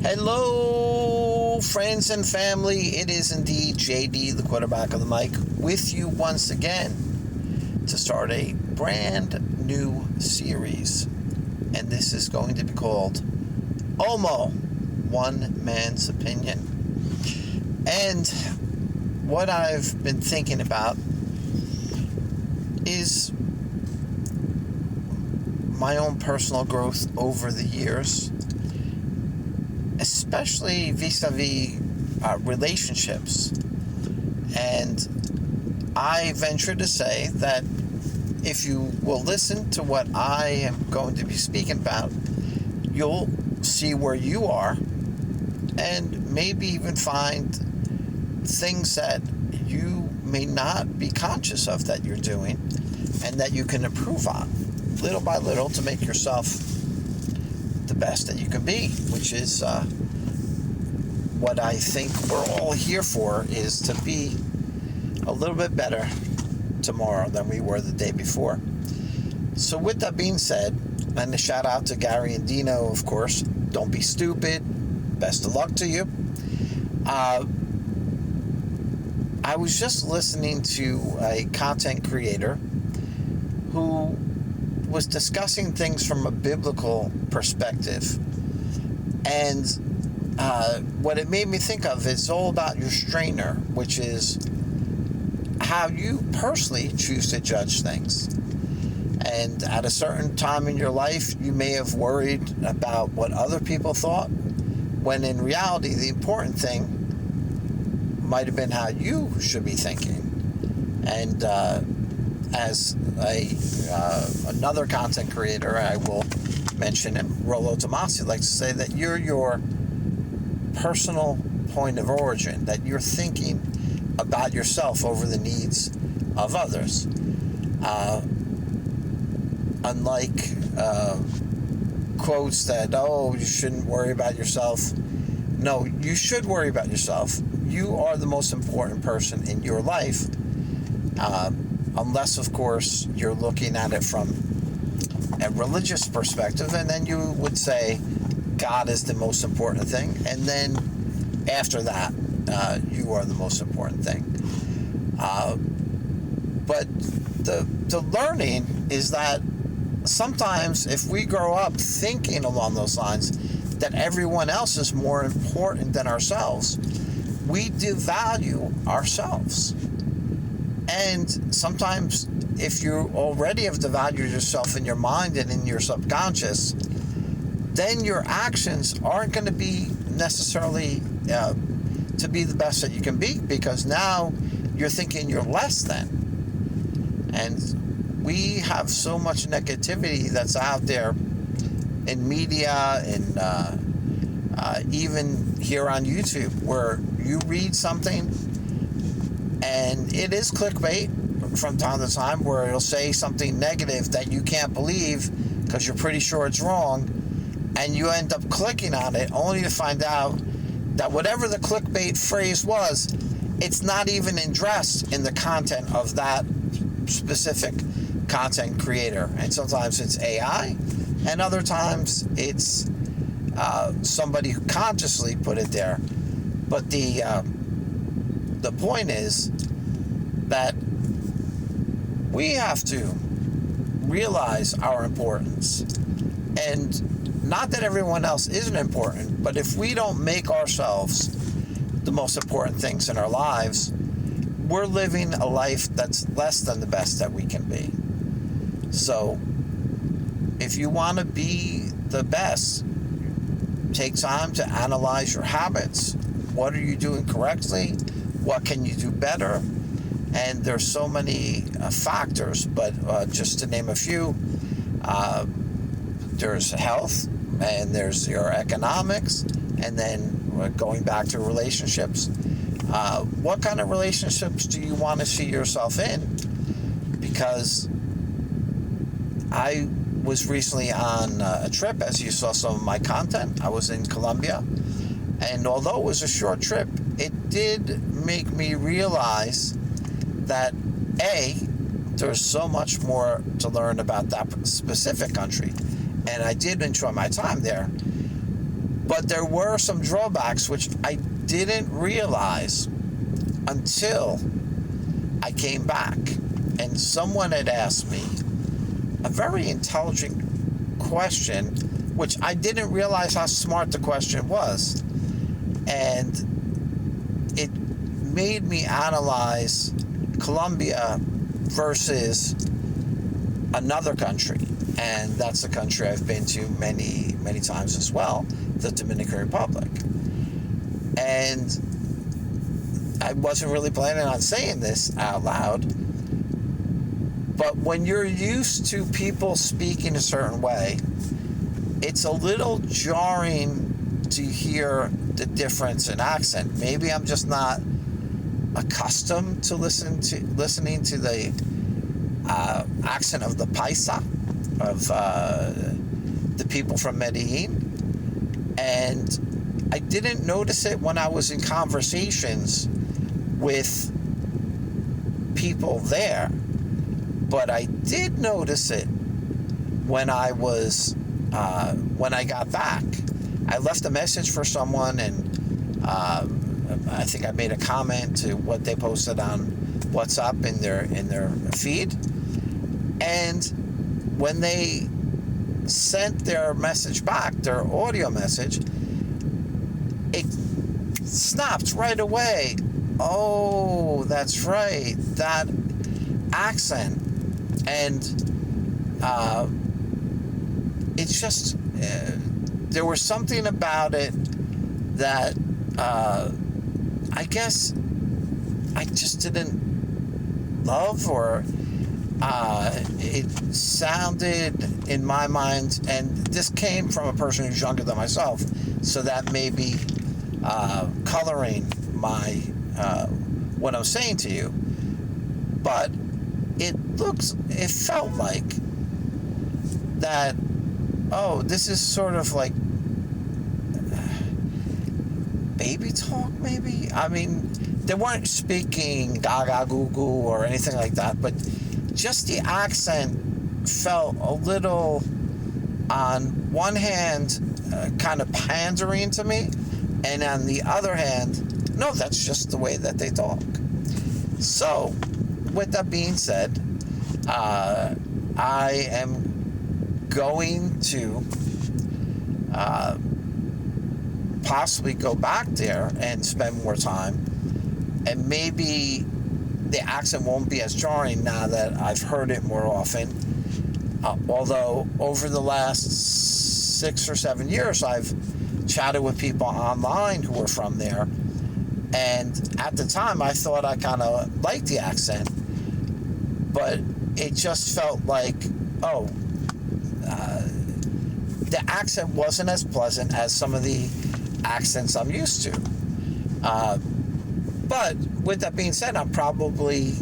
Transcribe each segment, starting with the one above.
Hello, friends and family. It is indeed JD, the quarterback of the mic, with you once again to start a brand new series. And this is going to be called OMO, One Man's Opinion. And what I've been thinking about is my own personal growth over the years, especially vis-a-vis relationships. And I venture to say that if you will listen to what I am going to be speaking about, you'll see where you are and maybe even find things that you may not be conscious of that you're doing and that you can improve on little by little to make yourself the best that you can be, which is what I think we're all here for, is to be a little bit better tomorrow than we were the day before. So with that being said, and a shout out to Gary and Dino, of course, don't be stupid, best of luck to you. I was just listening to a content creator who was discussing things from a biblical perspective, and what it made me think of is all about your strainer, which is how you personally choose to judge things. And at a certain time in your life, you may have worried about what other people thought, when in reality, the important thing might have been how you should be thinking. And as another content creator, I will mention him, Rollo Tomasi, likes to say that you're your personal point of origin, that you're thinking about yourself over the needs of others. Unlike quotes that, oh, you shouldn't worry about yourself. No, you should worry about yourself. You are the most important person in your life, unless, of course, you're looking at it from a religious perspective, and then you would say God is the most important thing, and then after that, you are the most important thing. But the learning is that sometimes if we grow up thinking along those lines that everyone else is more important than ourselves, we devalue ourselves. And sometimes if you already have devalued yourself in your mind and in your subconscious, then your actions aren't going to be necessarily to be the best that you can be, because now you're thinking you're less than. And we have so much negativity that's out there in media and even here on YouTube, where you read something and it is clickbait from time to time, where it'll say something negative that you can't believe because you're pretty sure it's wrong, and you end up clicking on it only to find out that whatever the clickbait phrase was, it's not even addressed in the content of that specific content creator. And sometimes it's AI, and other times it's somebody who consciously put it there. But the point is that we have to realize our importance, and not that everyone else isn't important, but if we don't make ourselves the most important things in our lives, we're living a life that's less than the best that we can be. So if you want to be the best, take time to analyze your habits. What are you doing correctly? What can you do better? And there's so many factors, but just to name a few, there's health, and there's your economics, and then going back to relationships. What kind of relationships do you want to see yourself in? Because I was recently on a trip, as you saw some of my content. I was in Colombia, and although it was a short trip, it did make me realize that there's so much more to learn about that specific country, and I did enjoy my time there. But there were some drawbacks which I didn't realize until I came back. And someone had asked me a very intelligent question, which I didn't realize how smart the question was. And it made me analyze Colombia versus another country. And that's the country I've been to many, many times as well, the Dominican Republic. And I wasn't really planning on saying this out loud, but when you're used to people speaking a certain way, it's a little jarring to hear the difference in accent. Maybe I'm just not accustomed to listening to the accent of the Paisa, of the people from Medellin. And I didn't notice it when I was in conversations with people there, but I did notice it when I was when I got back. I left a message for someone, and I think I made a comment to what they posted on WhatsApp in their feed. And when they sent their message back, their audio message, it snapped right away. Oh, that's right, that accent. And it's just, there was something about it that I guess I just didn't love, or it sounded in my mind, and this came from a person who's younger than myself, so that may be coloring my what I'm saying to you. But it felt like that, oh, this is sort of like baby talk, maybe? I mean, they weren't speaking gaga goo goo or anything like that, but just the accent felt a little, on one hand, kind of pandering to me, and on the other hand, no, that's just the way that they talk. So, with that being said, I am going to possibly go back there and spend more time, and maybe the accent won't be as jarring now that I've heard it more often. Although over the last 6 or 7 years, I've chatted with people online who were from there, and at the time I thought I kind of liked the accent, but it just felt like, oh, the accent wasn't as pleasant as some of the accents I'm used to. But with that being said, I'm probably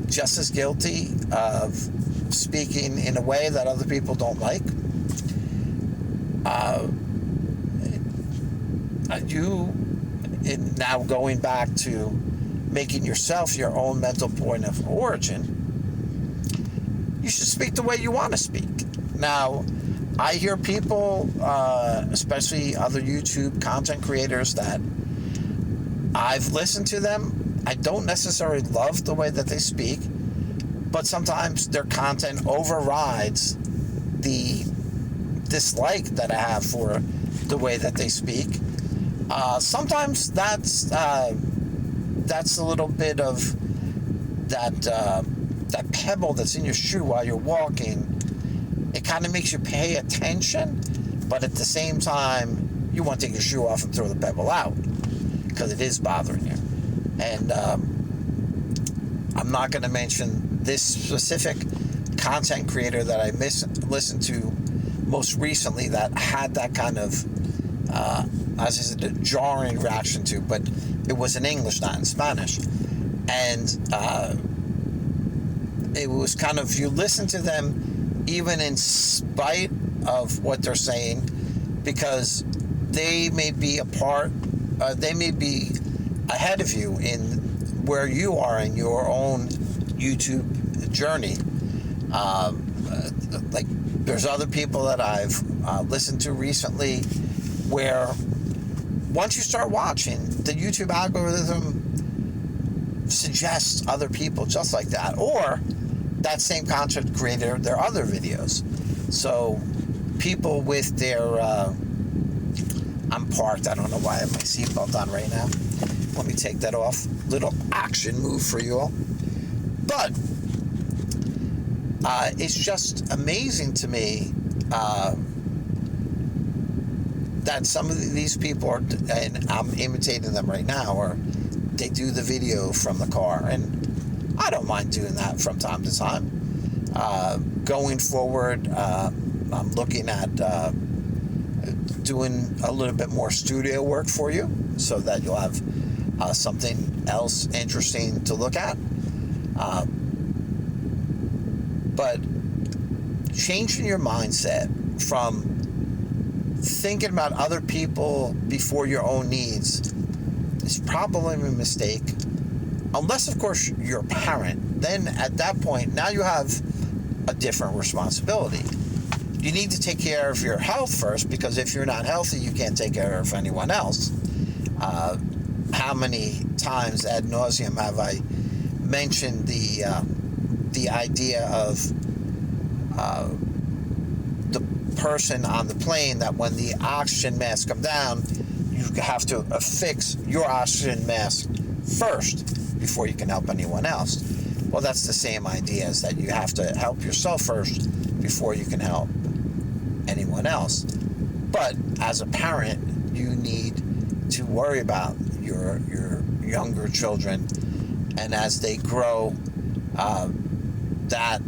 just as guilty of speaking in a way that other people don't like. Now going back to making yourself your own mental point of origin, you should speak the way you want to speak. Now, I hear people, especially other YouTube content creators, that I've listened to them. I don't necessarily love the way that they speak, but sometimes their content overrides the dislike that I have for the way that they speak. Sometimes that's a little bit of that pebble that's in your shoe while you're walking. It kind of makes you pay attention, but at the same time, you want to take your shoe off and throw the pebble out because it is bothering you. And I'm not going to mention this specific content creator that I listened to most recently that had that kind of, as I said, a jarring reaction to, but it was in English, not in Spanish. And it was kind of, you listen to them even in spite of what they're saying, because they may be they may be ahead of you in where you are in your own YouTube journey. Like, there's other people that I've listened to recently where once you start watching, the YouTube algorithm suggests other people just like that, or that same content creator their other videos. So people with their I'm parked, I don't know why I have my seatbelt on right now. Let me take that off. Little action move for you all. But it's just amazing to me that some of these people are, and I'm imitating them right now, or they do the video from the car, and I don't mind doing that from time to time. Going forward, I'm looking at doing a little bit more studio work for you, so that you'll have something else interesting to look at. But changing your mindset from thinking about other people before your own needs is probably a mistake. Unless, of course, you're a parent. Then at that point, now you have a different responsibility. You need to take care of your health first, because if you're not healthy, you can't take care of anyone else. How many times ad nauseum have I mentioned the idea of the person on the plane, that when the oxygen masks come down, you have to affix your oxygen mask first before you can help anyone else. Well, that's the same idea, is that you have to help yourself first before you can help anyone else. But as a parent, you need to worry about your younger children, and as they grow, that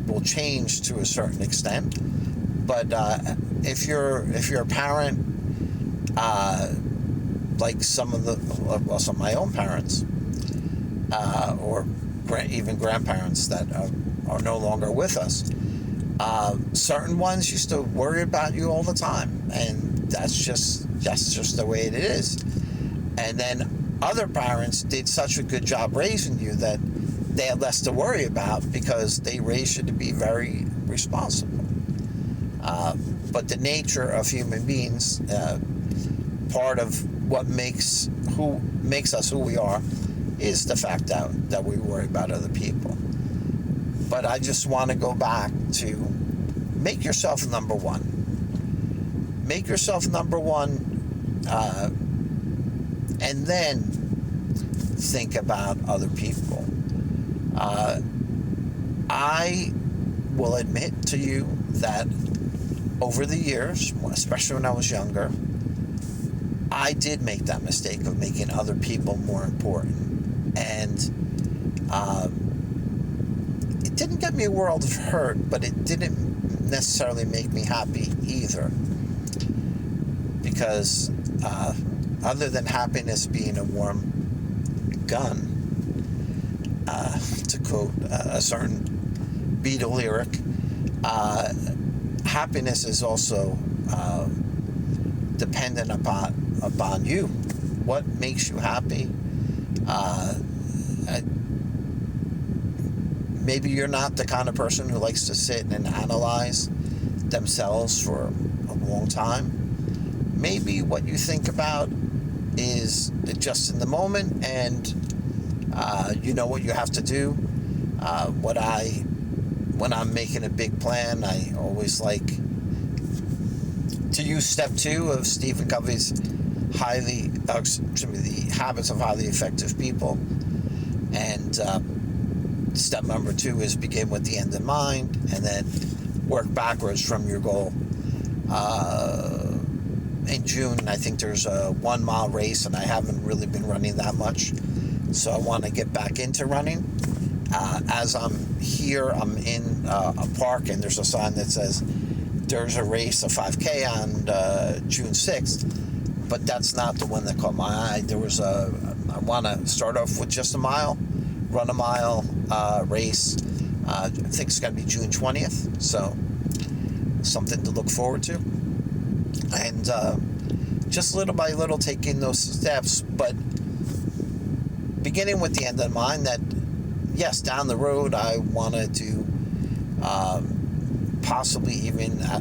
will change to a certain extent. But if you're a parent, like some of my own parents, or even grandparents that are no longer with us, certain ones used to worry about you all the time, and that's just the way it is. And then other parents did such a good job raising you that they had less to worry about, because they raised you to be very responsible. But the nature of human beings, part of what makes us who we are, is the fact that we worry about other people. But I just want to go back to make yourself number one. Make yourself number one, and then think about other people. I will admit to you that over the years, especially when I was younger, I did make that mistake of making other people more important. And it didn't get me a world of hurt, but it didn't necessarily make me happy either. Because other than happiness being a warm gun, to quote a certain Beatle lyric, happiness is also dependent upon you. What makes you happy? Maybe you're not the kind of person who likes to sit and analyze themselves for a long time. Maybe what you think about is just in the moment, and you know what you have to do. When I'm making a big plan, I always like to use step 2 of Stephen Covey's The Habits of Highly Effective People. And step number 2 is begin with the end in mind, and then work backwards from your goal. In June, I think there's a 1 mile race, and I haven't really been running that much, so I want to get back into running. As I'm here, I'm in a park, and there's a sign that says there's a race, a 5K on June 6th, but that's not the one that caught my eye. I want to start off with just a mile, run a mile race. I think it's going to be June 20th, so something to look forward to. And just little by little taking those steps, but beginning with the end in mind, that yes, down the road I want to do possibly even a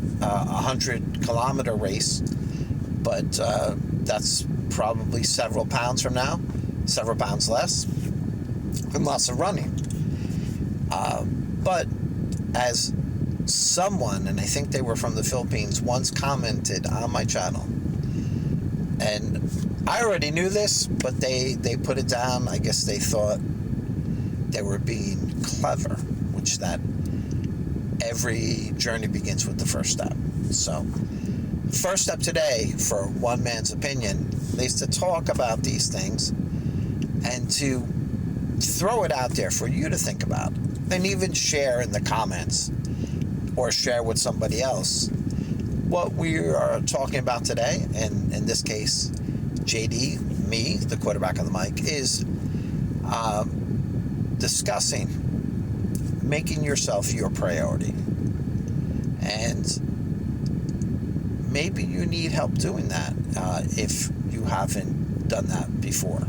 100-kilometer race, but that's probably several pounds from now, several pounds less, and lots of running. But as someone, and I think they were from the Philippines, once commented on my channel, and I already knew this, but they put it down. I guess they thought they were being clever, which that every journey begins with the first step. So first step today, for one man's opinion, is to talk about these things and to throw it out there for you to think about, and even share in the comments or share with somebody else what we are talking about today. And in this case, JD, me, the quarterback on the mic, is discussing making yourself your priority. And maybe you need help doing that if you haven't done that before.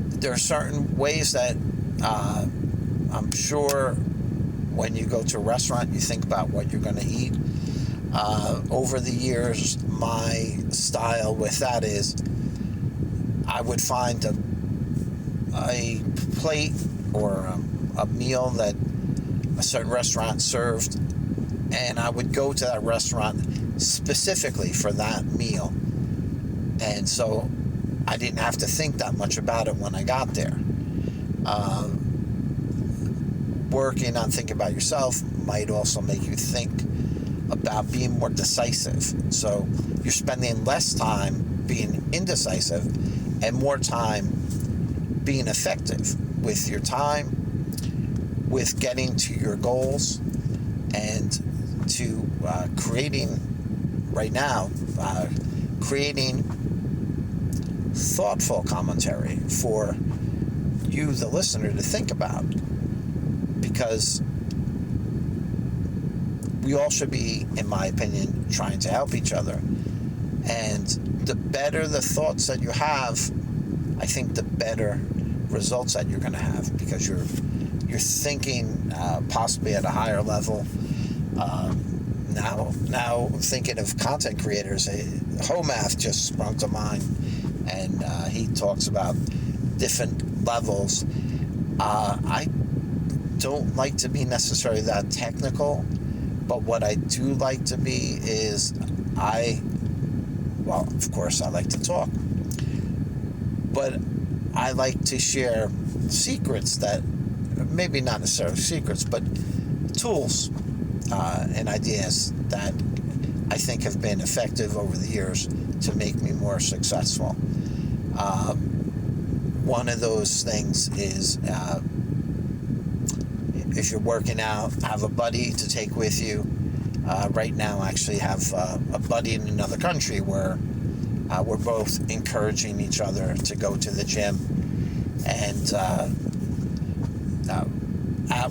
There are certain ways that I'm sure when you go to a restaurant, you think about what you're going to eat. Over the years, my style with that is I would find a plate or a meal that a certain restaurant served, and I would go to that restaurant specifically for that meal. And so I didn't have to think that much about it when I got there. Working on thinking about yourself might also make you think about being more decisive. So you're spending less time being indecisive and more time being effective with your time, with getting to your goals, and to creating thoughtful commentary for you, the listener, to think about. Because we all should be, in my opinion, trying to help each other. And the better the thoughts that you have, I think the better results that you're going to have, because you're thinking possibly at a higher level. Now thinking of content creators, Homath just sprung to mind, and he talks about different levels. I don't like to be necessarily that technical, but what I do like to be is of course I like to talk, but I like to share secrets that, maybe not necessarily secrets, but tools and ideas that I think have been effective over the years to make me more successful. One of those things is if you're working out, have a buddy to take with you. Right now, I actually have a buddy in another country where we're both encouraging each other to go to the gym. And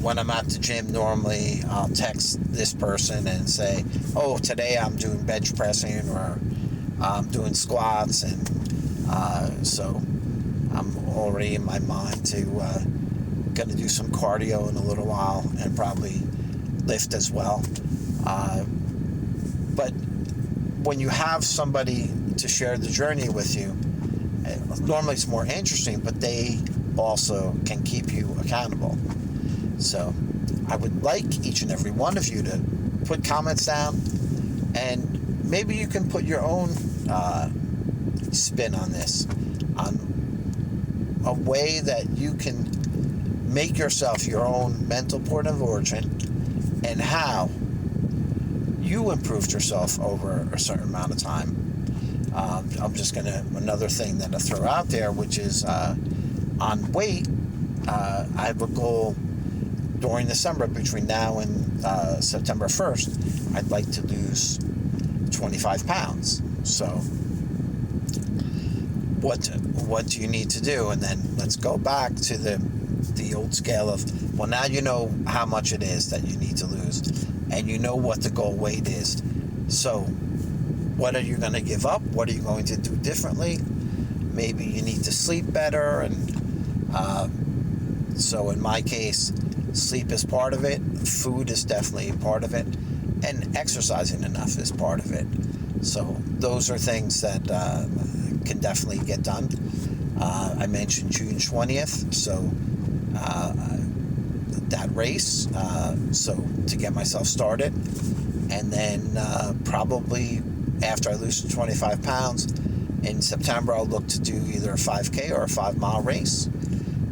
when I'm at the gym, normally I'll text this person and say, oh, today I'm doing bench pressing, or I'm doing squats. And so I'm already in my mind to going to do some cardio in a little while, and probably lift as well. But when you have somebody to share the journey with you, normally it's more interesting, but they also can keep you accountable. So I would like each and every one of you to put comments down, and maybe you can put your own spin on this, on a way that you can make yourself your own mental port of origin, and how you improved yourself over a certain amount of time. I'm just another thing that I throw out there, which is on weight. I have a goal during December, between now and September 1st, I'd like to lose 25 pounds. So what do you need to do? And then let's go back to the old scale of, well, now you know how much it is that you need to lose, and you know what the goal weight is. So what are you going to give up? What are you going to do differently? Maybe you need to sleep better. And so in my case, sleep is part of it. Food is definitely part of it. And exercising enough is part of it. So those are things that can definitely get done. I mentioned June 20th, so that race, so to get myself started. And then probably after I lose 25 pounds, in September I'll look to do either a 5K or a 5-mile race.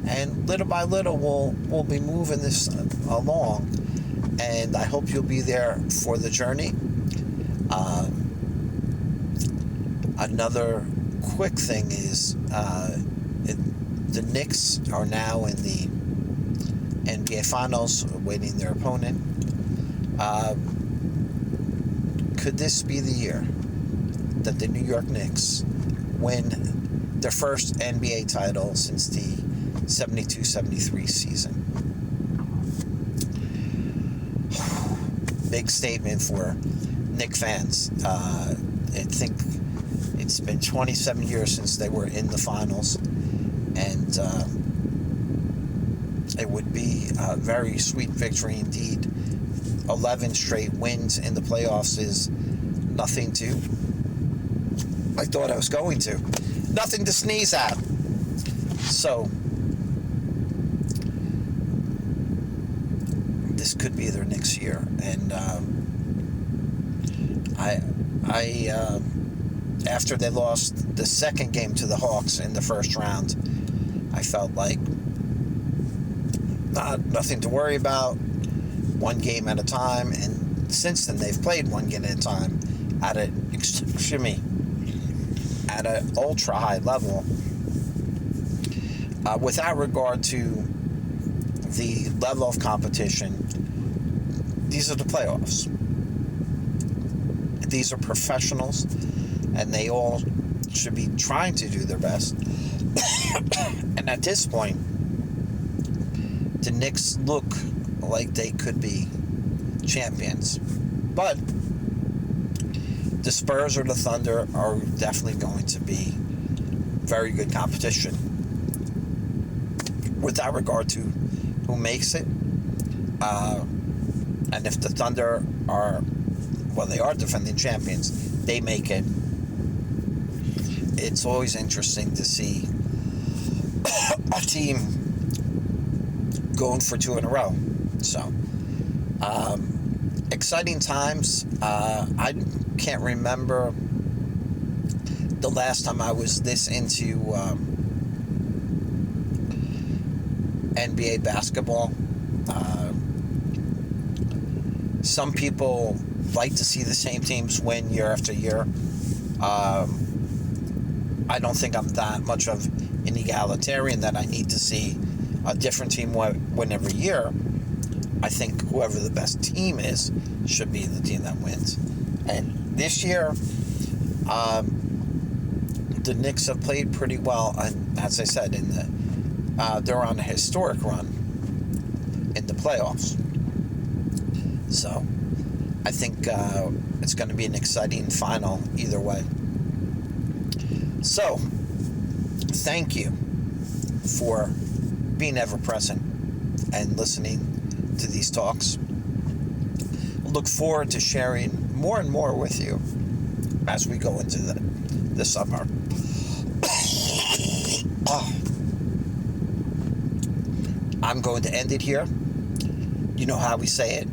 And little by little we'll be moving this along. And I hope you'll be there for the journey. Another quick thing is the Knicks are now in the NBA Finals, awaiting their opponent. Could this be the year that the New York Knicks win their first NBA title since the 72-73 season? Big statement for Knicks fans. I think it's been 27 years since they were in the finals, and it would be a very sweet victory indeed. 11 straight wins in the playoffs is nothing to, I thought I was going to, nothing to sneeze at. So this could be their next year. And after they lost the second game to the Hawks in the first round, I felt like nothing to worry about, one game at a time. And since then they've played one game at a time at an ultra high level, without regard to the level of competition. These are the playoffs. These are professionals, and they all should be trying to do their best. And at this point, the Knicks look like they could be champions. But the Spurs or the Thunder are definitely going to be very good competition. Without regard to who makes it. And if the Thunder are, well, they are defending champions, they make it. It's always interesting to see a team going for 2 in a row. So, exciting times. I can't remember the last time I was this into NBA basketball. Some people like to see the same teams win year after year. I don't think I'm that much of an egalitarian that I need to see a different team win every year. I think whoever the best team is should be the team that wins. And this year, the Knicks have played pretty well, and as I said, they're on a historic run in the playoffs. So I think it's going to be an exciting final either way. So thank you for being ever present and listening to these talks. Look forward to sharing more and more with you as we go into the summer. I'm going to end it here. You know how we say it.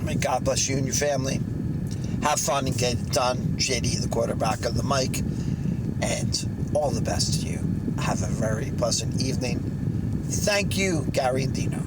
May God bless you and your family. Have fun and get it done. JD, the quarterback of the mic. And all the best to you. Have a very pleasant evening. Thank you, Gary and Dino.